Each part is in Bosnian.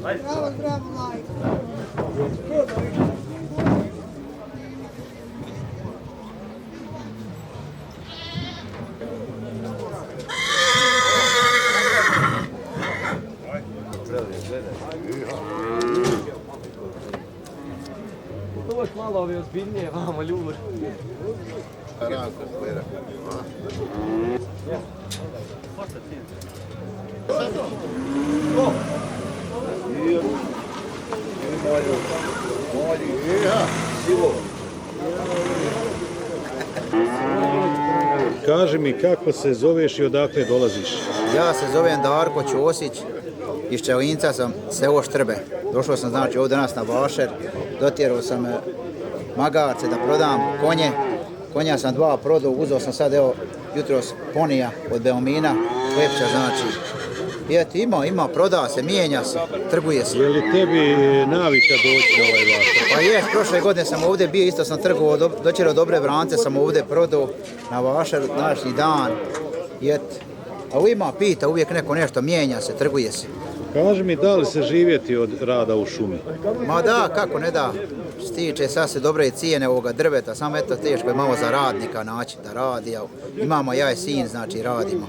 Bravo, bravo, majko. Doći malo ove ozbiljnije vamo ljudi. Kaži mi kako se zoveš i odakle dolaziš? Ja se zovem Darko Ćosić, iz Čelinca sam, selo Štrbe. Došao sam znači ovdje danas na Vašer, dotjerao sam magarce da prodam konje. Konja sam 2 prodao, uzeo sam sad evo jutros ponija od Beomina, Lepća znači. I eto ima, proda se, mijenja se, trguje se. Je li tebi navika doći na ovaj Vašar? Pa je, prošle godine sam ovdje bio, isto sam trgovao, doćerao dobre vrance, sam ovdje prodao na Vašaru današnji dan. I eto, a ima pita, uvijek neko nešto mijenja se, trguje se. Kaži mi da li se živjeti od rada u šumi? Ma da, kako ne da. Stiče sad se dobre cijene ovoga drveta, samo eto teško je malo za radnika naći da radi. Imamo ja i sin, znači radimo.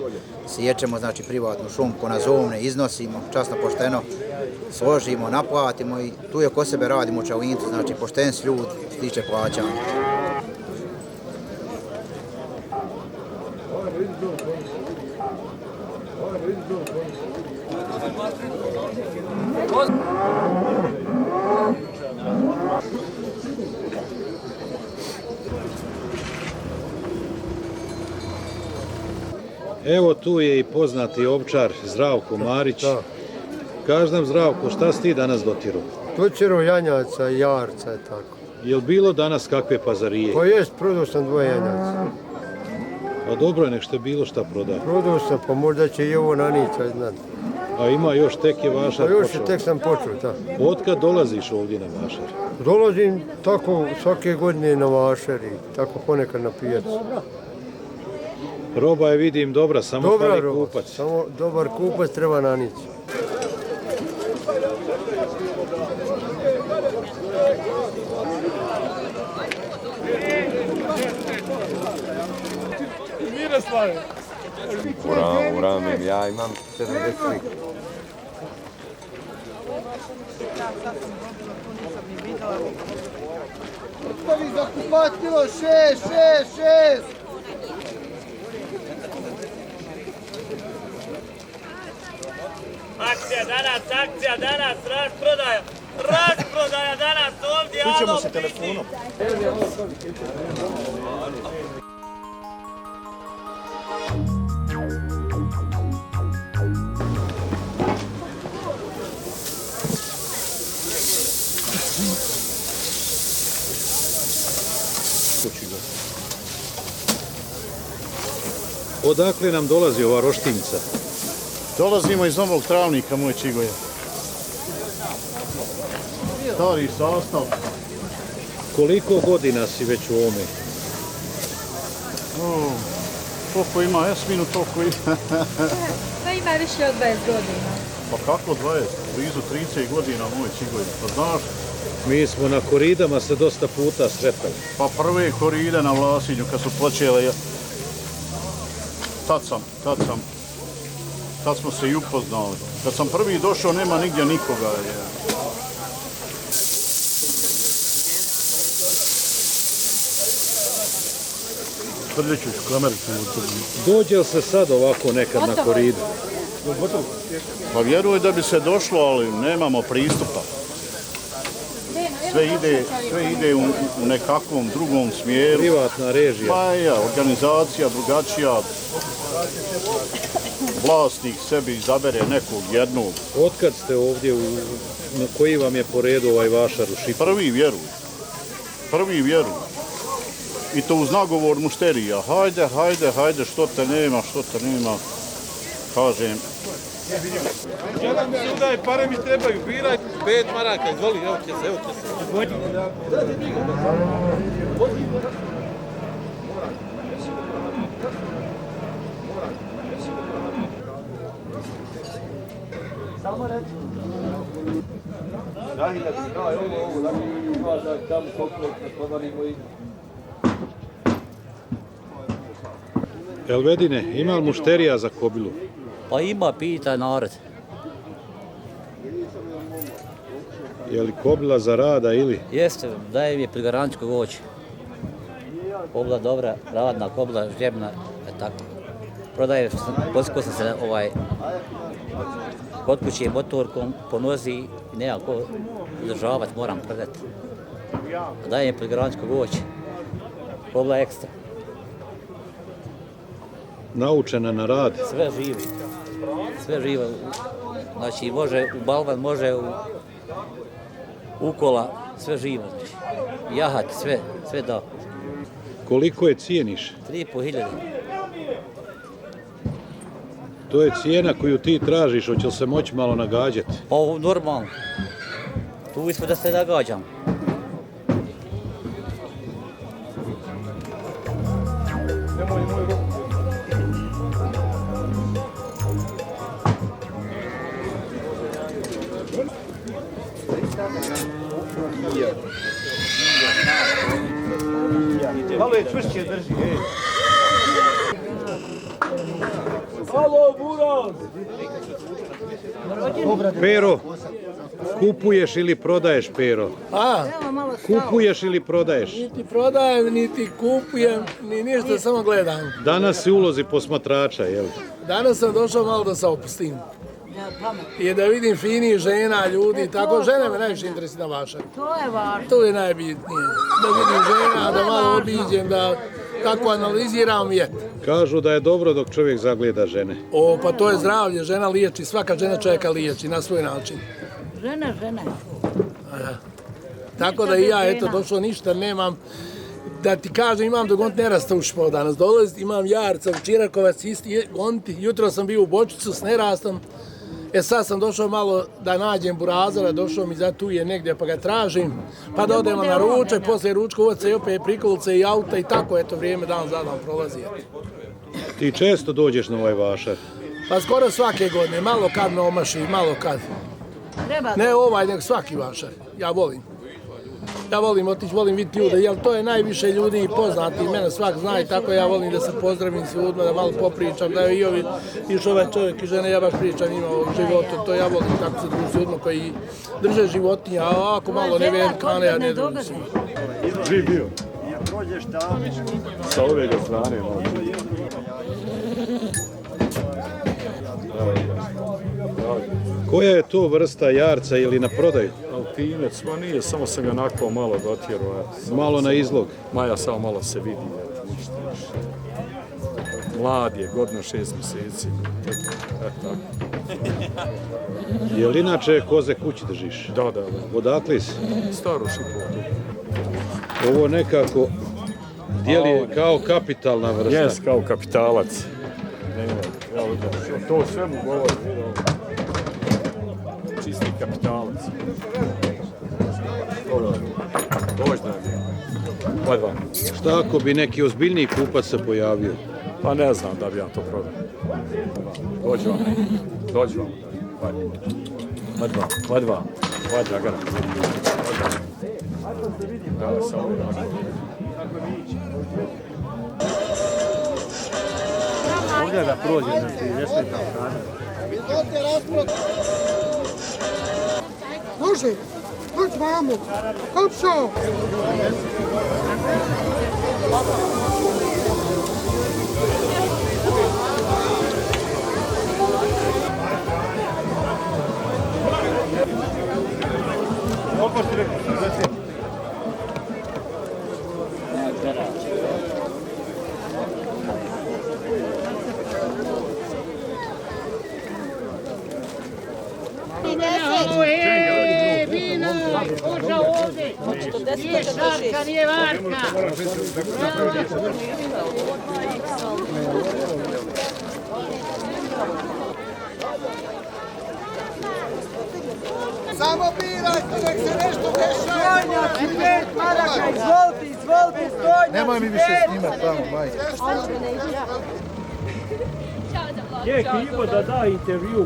Siječemo znači privatnu šumku na zovne, iznosimo, časno pošteno složimo, naplatimo i tu je ko sebe radimo u Čalincu, znači pošten s ljudi, stiče plaćanja. Evo tu je i poznati ovčar Zdravko Marić. Kaži nam Zdravko, šta si ti danas dotirao? Doćerao janjaca i jarca i tako. Je li bilo danas kakve pazarije? Pa jest, prodao sam 2 janjaca. Pa dobro je, nek što je bilo šta proda. Prodao sam, pa možda će i ovo nanica, znam. A ima još, tek je Vašar Pa još počeo. tek sam počeo, da. Otkad dolaziš ovdje na Vašar? Dolazim tako svake godine na Vašar i tako ponekad na pijacu. Roba je, vidim, dobra, samo Dobra fali roba, kupac. samo dobar kupac treba nanići. Uramim, ja imam 73. Prvi za kupatilo 6. Akcija danas, rasprodaja danas ovdje, Čućemo se telefonom. Odakle nam dolazi ova roštinca? Dolazimo iz Novog Travnika, moj Čigoje. Stari sastav. Koliko godina si već u ovome? Koliko ima Esminu, toliko ima. Pa ima više od 20 godina. Pa kako 20? Blizu 30 godina, moj Čigoje. Pa znaš, Mi smo na koridama se dosta puta sretali. pa prve koride na Vlasinju kad su počele, tad smo se i upoznali. Kad sam prvi došao, nema nigdje nikoga. Dođe li se sad ovako nekad na koridu? Pa vjerujem da bi se došlo, ali nemamo pristupa. Sve ide u nekakvom drugom smjeru. Privatna režija. Pa ja, organizacija drugačija. Vlasnik sebi izabere nekog jednog. Otkad ste ovdje, na koji vam je po redu ovaj Vašar u Šipu? Prvi vjeruj. I to uz nagovor mušterija. Hajde, što te nema. Kažem. Jedan mi se daje, pare mi trebaju, biraj 5 maraka, izvoli, evo će se. Samo reći. Daj ovo, da ima da tamo koliko podarimo i... Elvedine, ima li mušterija za kobilu? Pa ima, pita narod. Je li kobila za rada ili? Jeste, daje mi prigorančko voće. Kobila dobra, radna, kobila žljebna, tako. Prodaje, poskao sam se kod kuće motorkom po nozi i nema ko zadržavati, moram prodati. Daje mi prigorančko voće. Kobila ekstra. Naučena na rad? Sve živo. Sve živo. Znači, može u balvan, može u kola, sve živo. Znači. Jahat, sve da. Koliko je cijeniš? 3.500. To je cijena koju ti tražiš, hoće li se moći malo nagađati? Pa normalno. Tu smo da se nagađam. Malo je čvršće drži, ej. Halo, Buraz! Pero, kupuješ ili prodaješ, Pero? A, Kupuješ ili prodaješ? niti prodajem, niti kupujem, ni ništa, samo gledam. Danas si ulozi posmatrača, jel? Danas sam došao malo da se opustim. I da vidim finih žena, ljudi, tako, žene me najviše interesira vaša. To je važno. To je najbitnije. Da vidim žena, da malo obiđem, da kako analiziram vijet. Kažu da je dobro dok čovjek zagleda žene. O, pa to je zdravlje, žena liječi, svaka žena čovjeka liječi na svoj način. Žena. Tako da i ja, eto, došao ništa, nemam, da ti kažem, imam dok ne rasta u špao danas. Dolazi, imam jarca u Čirakovac, isti gonti, jutro sam bio u Bočicu s nerastom. Sad sam došao malo da nađem burazara, došao mi za tu je negdje pa ga tražim, pa da odemo na ručak, poslije ručka uvaca i opet prikolice i auta i tako, eto, vrijeme dan za dan prolazi. Ti često dođeš na ovaj vašar? Pa skoro svake godine, malo kad me omaši, malo kad. Ne ovaj, nego svaki vašar, ja volim. Ja volim otići, volim vidjeti ljude, jer to je najviše ljudi i poznati, mene svak zna i tako ja volim da se pozdravim s ljudima, da malo popričam, da je i ovi, iš ovaj čovjek i žene, ja baš pričam njima o životu, to ja volim tako se družiti s ljudima koji drže životinja, a ako malo ne velikane, ja ne družim se. Živ bio. Sa ove ga strane, malo. Koja je to vrsta jarca ili na prodaju? Alpinec, ma nije, samo sam ga onako malo dotjerao. Malo na izlog? Maja samo malo se vidi, ništa više. Mlad je, godina 6 mjeseci. Tako. Je li inače koze kući držiš? Da. Odakle si? Staro Šipovo. Ovo nekako dijeli kao kapitalna vrsta. Jes, kao kapitalac. Evo, to sve mu govori. Čisti kapitalac. Dođi da je. Odvan. Šta ako bi neki ozbiljniji kupac se pojavio? Pa ne znam da bi ja to prodao. Dođi vam. Odvan. Lagano. Da, samo lagano. Ovdje da prođe, znači, jesme kao kada. Može, dođi vamo, Kopšo! Nije šarka, nije varka. Samo birajte, nek se nešto dešava! Stojnjak, 5 maraka, izvolite, stojnjak! Nemoj mi više snimat tamo, majke. Je, Kibo da da intervju.